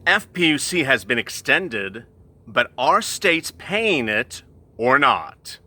FPUC has been extended, but are states paying it or not?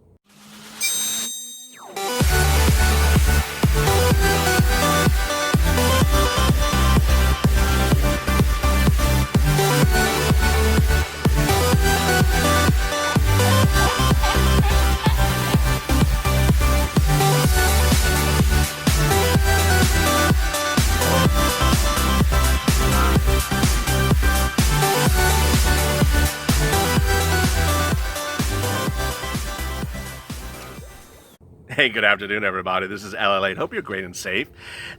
Hey, good afternoon, everybody. This is LALATE. Hope you're great and safe.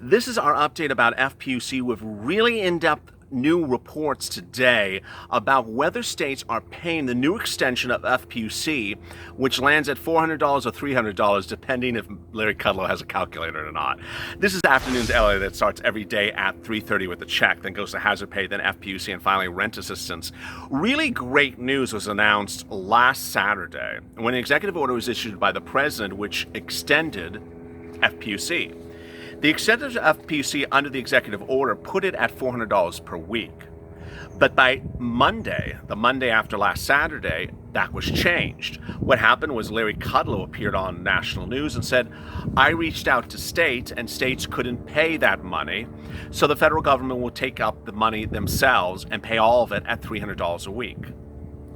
This is our update about FPUC with really in-depth new reports today about whether states are paying the new extension of FPUC, which lands at $400 or $300, depending if Larry Kudlow has a calculator or not. This is Afternoons LA that starts every day at 3:30 with a check, then goes to hazard pay, then FPUC, and finally rent assistance. Really great news was announced last Saturday when an executive order was issued by the president which extended FPUC. The extension of FPUC under the executive order put it at $400 per week. But by Monday, the Monday after last Saturday, that was changed. What happened was Larry Kudlow appeared on national news and said, I reached out to states and states couldn't pay that money, so the federal government will take up the money themselves and pay all of it at $300 a week.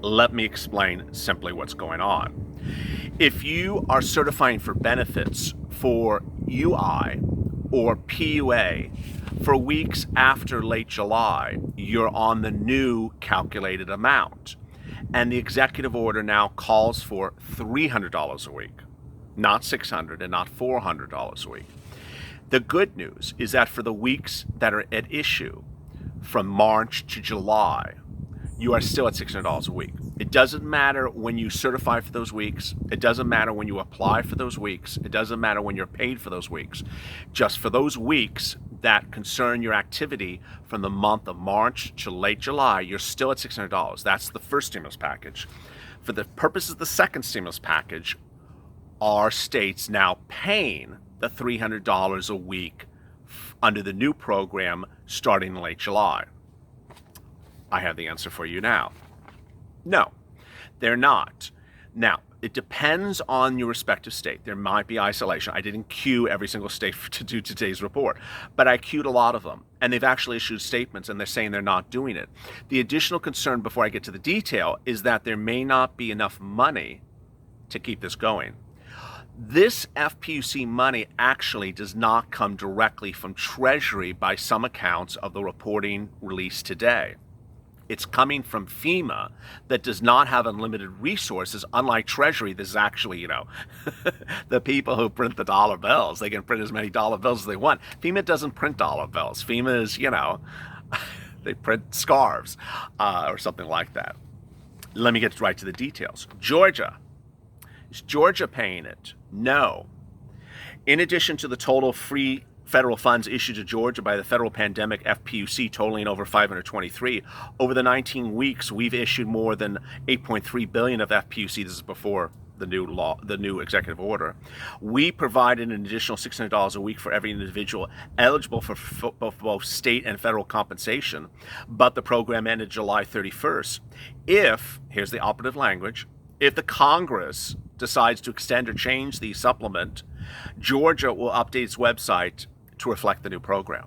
Let me explain simply what's going on. If you are certifying for benefits for UI or PUA for weeks after late July, you're on the new calculated amount. And the executive order now calls for $300 a week, not $600 and not $400 a week. The good news is that for the weeks that are at issue from March to July, you are still at $600 a week. It doesn't matter when you certify for those weeks. It doesn't matter when you apply for those weeks. It doesn't matter when you're paid for those weeks. Just for those weeks that concern your activity from the month of March to late July, you're still at $600. That's the first stimulus package. For the purpose of the second stimulus package, are states now paying the $300 a week under the new program starting in late July? I have the answer for you now. No, they're not. Now, it depends on your respective state. There might be isolation. I didn't queue every single state to do today's report, but I queued a lot of them, and they've actually issued statements, and they're saying they're not doing it. The additional concern before I get to the detail is that there may not be enough money to keep this going. This FPUC money actually does not come directly from Treasury by some accounts of the reporting released today. It's coming from FEMA that does not have unlimited resources. Unlike Treasury, this is actually, the people who print the dollar bills. They can print as many dollar bills as they want. FEMA doesn't print dollar bills. FEMA is, they print scarves or something like that. Let me get right to the details. Georgia. Is Georgia paying it? No. In addition to the total free federal funds issued to Georgia by the federal pandemic FPUC totaling over 523. Over the 19 weeks, we've issued more than $8.3 billion of FPUC. This is before the new executive order. We provided an additional $600 a week for every individual eligible for both state and federal compensation, but the program ended July 31st. Here's the operative language, if the Congress decides to extend or change the supplement, Georgia will update its website to reflect the new program.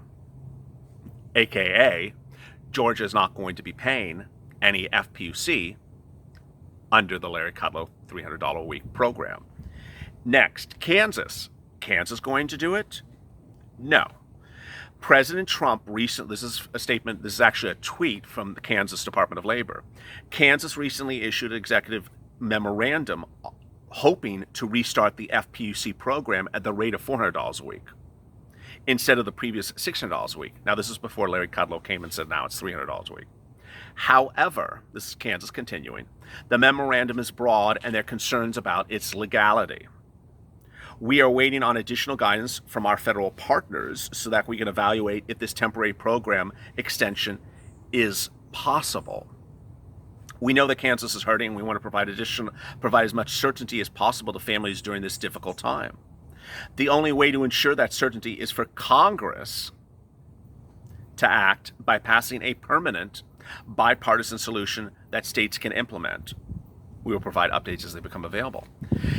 AKA, Georgia is not going to be paying any FPUC under the Larry Kudlow $300 a week program. Next, Kansas. Kansas going to do it? No. President Trump recently, this is a statement, this is actually a tweet from the Kansas Department of Labor. Kansas recently issued an executive memorandum hoping to restart the FPUC program at the rate of $400 a week, instead of the previous $600 a week. Now, this is before Larry Kudlow came and said now it's $300 a week. However, this is Kansas continuing, the memorandum is broad and there are concerns about its legality. We are waiting on additional guidance from our federal partners so that we can evaluate if this temporary program extension is possible. We know that Kansas is hurting and we want to provide as much certainty as possible to families during this difficult time. The only way to ensure that certainty is for Congress to act by passing a permanent bipartisan solution that states can implement. We will provide updates as they become available.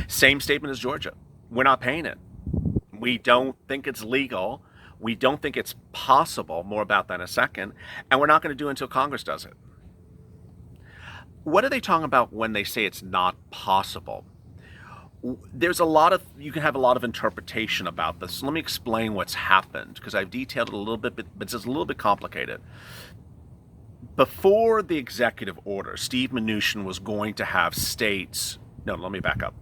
Same statement as Georgia. We're not paying it. We don't think it's legal. We don't think it's possible. More about that in a second. And we're not going to do it until Congress does it. What are they talking about when they say it's not possible? There's you can have a lot of interpretation about this. Let me explain what's happened, because I've detailed it a little bit, but it's just a little bit complicated. Before the executive order, Steve Mnuchin was going to have states, no, let me back up.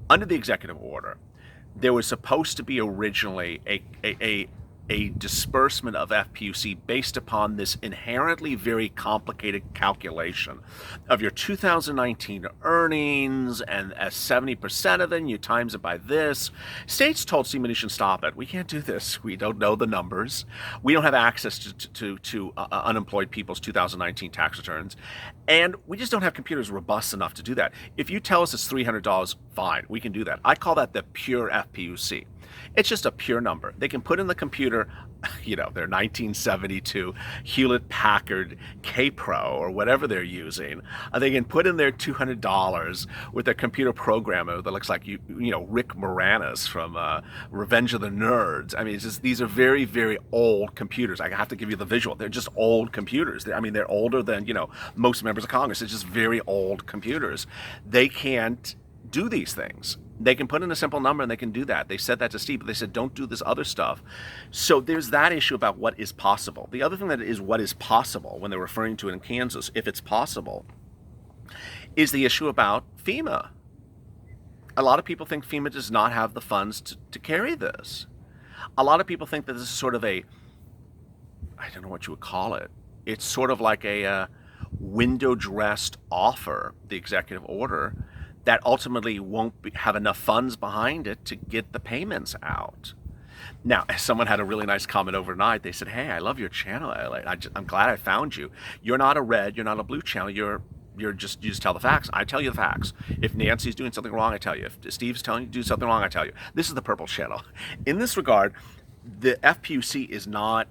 Under the executive order, there was supposed to be originally a disbursement of FPUC based upon this inherently very complicated calculation of your 2019 earnings, and as 70% of it, you times it by this. States told Steve Mnuchin, stop it. We can't do this. We don't know the numbers. We don't have access to unemployed people's 2019 tax returns. And we just don't have computers robust enough to do that. If you tell us it's $300, fine, we can do that. I call that the pure FPUC. It's just a pure number. They can put in the computer, their 1972 Hewlett-Packard K-Pro or whatever they're using. They can put in their $200 with a computer programmer that looks like Rick Moranis from Revenge of the Nerds. I mean, these are very, very old computers. I have to give you the visual. They're just old computers. They're older than most members of Congress. It's just very old computers. They can't do these things. They can put in a simple number and they can do that. They said that to Steve, but they said, don't do this other stuff. So there's that issue about what is possible. The other thing that is what is possible when they're referring to it in Kansas, if it's possible, is the issue about FEMA. A lot of people think FEMA does not have the funds to carry this. A lot of people think that this is sort of I don't know what you would call it. It's sort of like a window-dressed offer, the executive order, that ultimately won't have enough funds behind it to get the payments out. Now, someone had a really nice comment overnight. They said, hey, I love your channel, LALATE. I'm glad I found you. You're not a red, you're not a blue channel, you just tell the facts. I tell you the facts. If Nancy's doing something wrong, I tell you. If Steve's telling you to do something wrong, I tell you. This is the purple channel. In this regard, the FPUC is not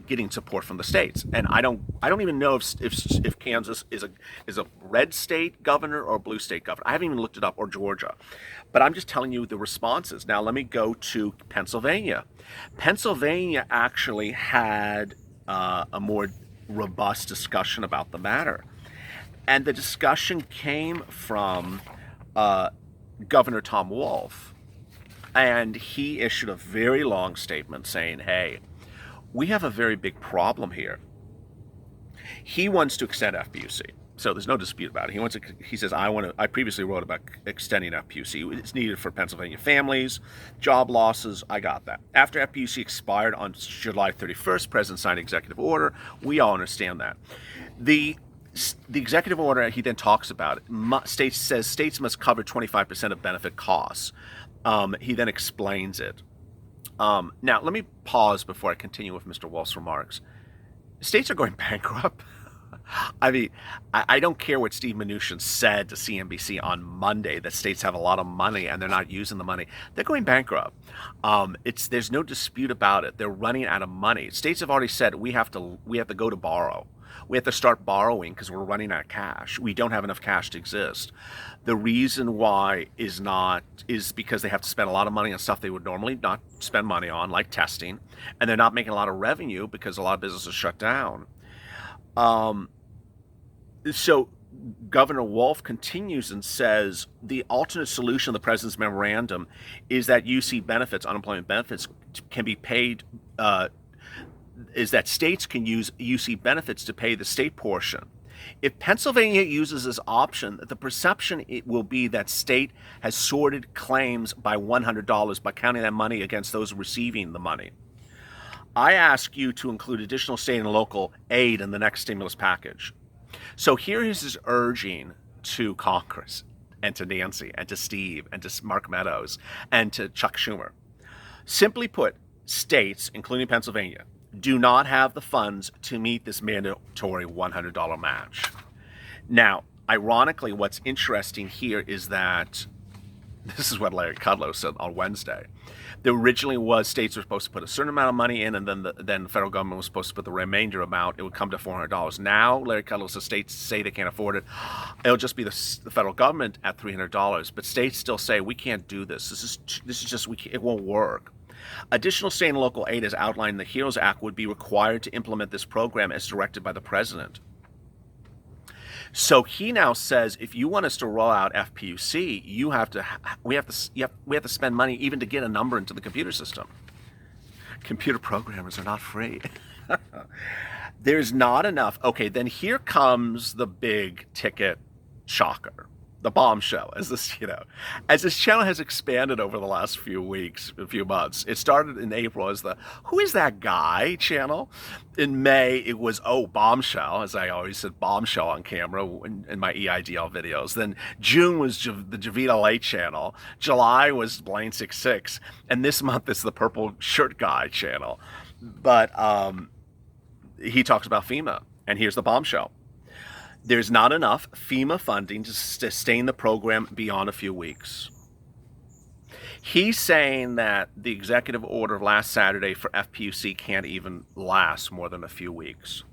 getting support from the states, and I don't even know if Kansas is a red state governor or a blue state governor. I haven't even looked it up, or Georgia, but I'm just telling you the responses. Now let me go to Pennsylvania. Pennsylvania actually had a more robust discussion about the matter, and the discussion came from Governor Tom Wolf, and he issued a very long statement saying, hey, we have a very big problem here. He wants to extend FPUC, so there's no dispute about it. He says, I previously wrote about extending FPUC. It's needed for Pennsylvania families, job losses. I got that. After FPUC expired on July 31st, President signed executive order. We all understand that. The executive order, he then talks about it. States must cover 25% of benefit costs. He then explains it. Now, let me pause before I continue with Mr. Wolf's remarks. States are going bankrupt. I mean, I don't care what Steve Mnuchin said to CNBC on Monday, that states have a lot of money and they're not using the money. They're going bankrupt. There's no dispute about it. They're running out of money. States have already said we have to go to borrow. We have to start borrowing because we're running out of cash. We don't have enough cash to exist. The reason why is because they have to spend a lot of money on stuff they would normally not spend money on, like testing, and they're not making a lot of revenue because a lot of businesses shut down. So Governor Wolf continues and says the alternate solution of the president's memorandum is that UC benefits, unemployment benefits, can be paid. Is that states can use UC benefits to pay the state portion. If Pennsylvania uses this option, the perception it will be that state has sorted claims by $100 by counting that money against those receiving the money. I ask you to include additional state and local aid in the next stimulus package. So here is his urging to Congress and to Nancy and to Steve and to Mark Meadows and to Chuck Schumer. Simply put, states, including Pennsylvania, do not have the funds to meet this mandatory $100 match. Now, ironically, what's interesting here is that This is what Larry Kudlow said on Wednesday. There originally was states were supposed to put a certain amount of money in, and then the federal government was supposed to put the remainder amount. It would come to $400. Now, Larry Kudlow says states say they can't afford it. It'll just be the federal government at $300. But states still say we can't do this. This is just it won't work. Additional state and local aid, as outlined in the HEROES Act, would be required to implement this program as directed by the president. So he now says, if you want us to roll out FPUC, we have to spend money even to get a number into the computer system. Computer programmers are not free. There's not enough. Okay, then here comes the big ticket shocker, the bombshell. As this channel has expanded over the last few months. It started in April as the "Who is that guy?" channel. In May, it was bombshell, as I always said, bombshell on camera in my EIDL videos. Then June was the Javita Late channel. July was Blaine 66, and this month it's the Purple Shirt Guy channel. But he talks about FEMA, and here's the bombshell. There's not enough FEMA funding to sustain the program beyond a few weeks. He's saying that the executive order last Saturday for FPUC can't even last more than a few weeks.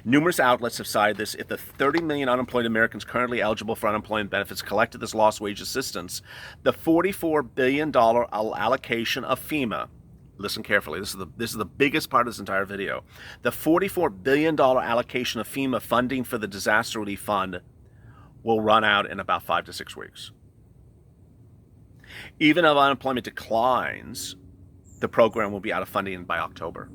Numerous outlets have cited this. If the 30 million unemployed Americans currently eligible for unemployment benefits collected this lost wage assistance, the $44 billion allocation of FEMA, listen carefully, this is the biggest part of this entire video. The $44 billion allocation of FEMA funding for the Disaster Relief Fund will run out in about 5 to 6 weeks. Even if unemployment declines, the program will be out of funding by October.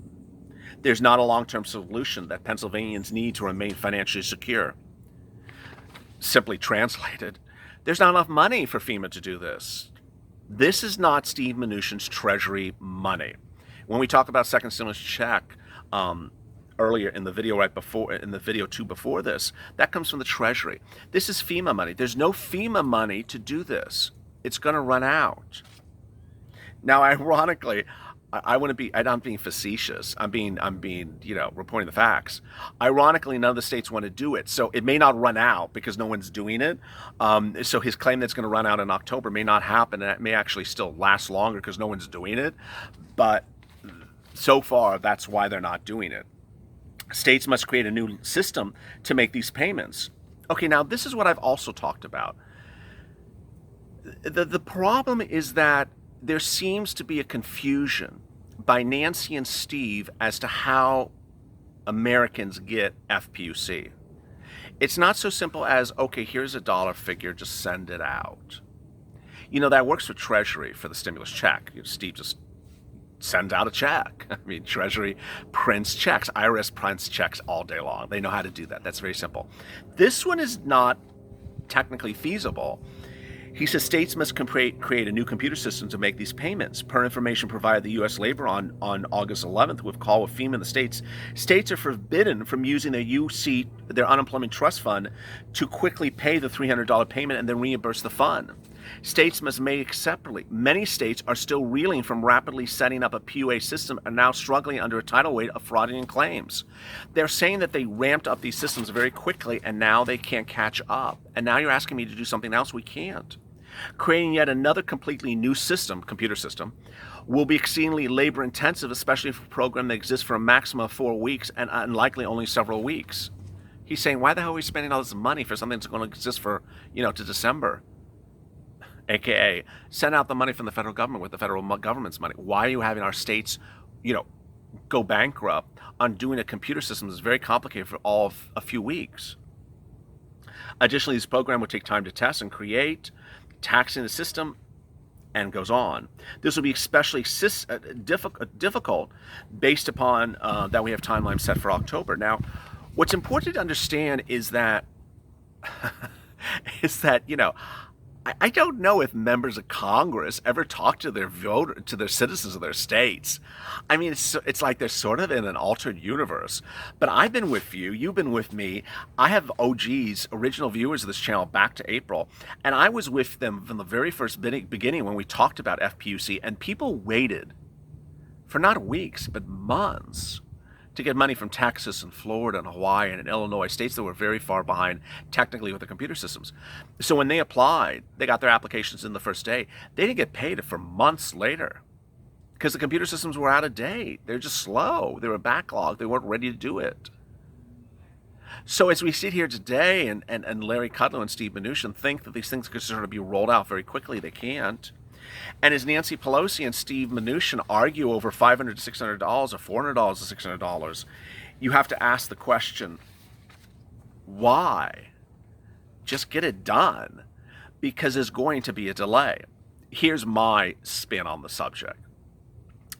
There's not a long-term solution that Pennsylvanians need to remain financially secure. Simply translated, there's not enough money for FEMA to do this. This is not Steve Mnuchin's Treasury money. When we talk about second stimulus check earlier in the video before this, that comes from the Treasury. This is FEMA money. There's no FEMA money to do this. It's going to run out. Now, ironically, I'm not being facetious. I'm being, reporting the facts. Ironically, none of the states want to do it. So it may not run out because no one's doing it. So his claim that's going to run out in October may not happen, and it may actually still last longer because no one's doing it. But so far, that's why they're not doing it. States must create a new system to make these payments. Okay, now this is what I've also talked about. The problem is that there seems to be a confusion by Nancy and Steve as to how Americans get FPUC. It's not so simple as, okay, here's a dollar figure, just send it out. That works for Treasury for the stimulus check. Steve just sends out a check. Treasury prints checks. IRS prints checks all day long. They know how to do that. That's very simple. This one is not technically feasible. He says states must create a new computer system to make these payments. Per information provided the U.S. Labor on August 11th with call with FEMA in the states are forbidden from using their UC, their unemployment trust fund, to quickly pay the $300 payment and then reimburse the fund. States must make separately. Many states are still reeling from rapidly setting up a PUA system and now struggling under a tidal wave of fraudulent claims. They're saying that they ramped up these systems very quickly and now they can't catch up. And now you're asking me to do something else we can't. Creating yet another completely new system, computer system, will be exceedingly labor intensive, especially for a program that exists for a maximum of 4 weeks and unlikely only several weeks. He's saying, why the hell are we spending all this money for something that's going to exist for, to December? AKA, send out the money from the federal government with the federal government's money. Why are you having our states, go bankrupt on doing a computer system that's very complicated for all of a few weeks? Additionally, this program would take time to test and create, taxing the system, and goes on. This will be especially difficult based upon that we have timelines set for October. Now, what's important to understand is that I don't know if members of Congress ever talk to their citizens of their states. It's like they're sort of in an altered universe. But I've been with you, you've been with me. I have OGs, original viewers of this channel, back to April, and I was with them from the very first beginning when we talked about FPUC, and people waited for not weeks, but months to get money from Texas and Florida and Hawaii and Illinois, states that were very far behind technically with the computer systems. So when they applied, they got their applications in the first day. They didn't get paid for months later because the computer systems were out of date. They're just slow. They were backlogged. They weren't ready to do it. So as we sit here today and Larry Kudlow and Steve Mnuchin think that these things could sort of be rolled out very quickly, they can't. And as Nancy Pelosi and Steve Mnuchin argue over $500 to $600 or $400 to $600, you have to ask the question, why? Just get it done, because there's going to be a delay. Here's my spin on the subject.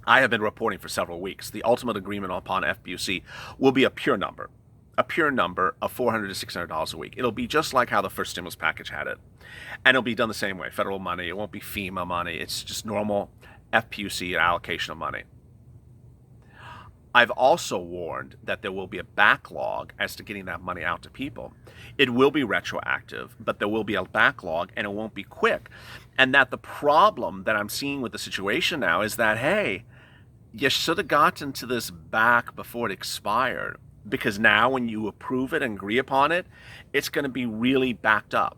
I have been reporting for several weeks. The ultimate agreement upon FPUC will be a pure number of $400 to $600 a week. It'll be just like how the first stimulus package had it. And it'll be done the same way, federal money. It won't be FEMA money. It's just normal FPUC allocation of money. I've also warned that there will be a backlog as to getting that money out to people. It will be retroactive, but there will be a backlog and it won't be quick. And that the problem that I'm seeing with the situation now is that, hey, you should have gotten to this back before it expired, because now when you approve it and agree upon it, it's going to be really backed up.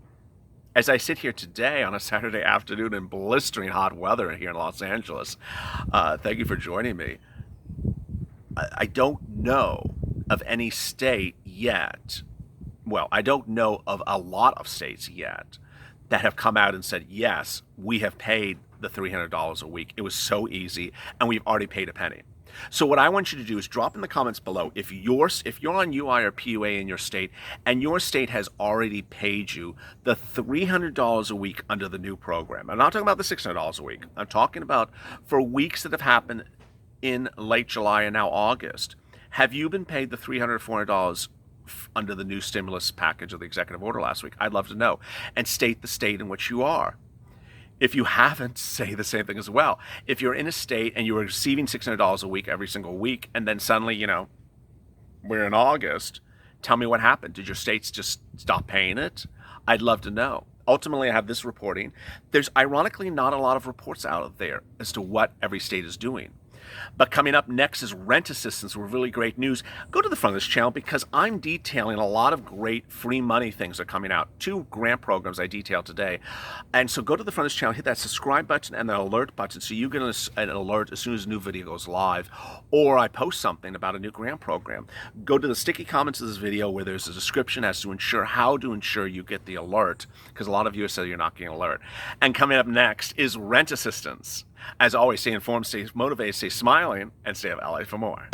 As I sit here today on a Saturday afternoon in blistering hot weather here in Los Angeles, thank you for joining me. I don't know of any state yet, well, I don't know of a lot of states yet that have come out and said, yes, we have paid the $300 a week. It was so easy, and we've already paid a penny. So what I want you to do is drop in the comments below if you're on UI or PUA in your state and your state has already paid you the $300 a week under the new program. I'm not talking about the $600 a week. I'm talking about for weeks that have happened in late July and now August. Have you been paid the $300 or $400 under the new stimulus package of the executive order last week? I'd love to know. And state the state in which you are. If you haven't, say the same thing as well. If you're in a state and you're receiving $600 a week every single week, and then suddenly, we're in August, tell me what happened. Did your states just stop paying it? I'd love to know. Ultimately, I have this reporting. There's ironically not a lot of reports out there as to what every state is doing. But coming up next is rent assistance with really great news. Go to the front of this channel because I'm detailing a lot of great free money things that are coming out. 2 grant programs I detailed today. And so go to the front of this channel, hit that subscribe button and the alert button so you get an alert as soon as a new video goes live or I post something about a new grant program. Go to the sticky comments of this video where there's a description as to how to ensure you get the alert, because a lot of you have said you're not getting an alert. And coming up next is rent assistance. As always, stay informed, stay motivated, stay smiling, and stay up LA for more.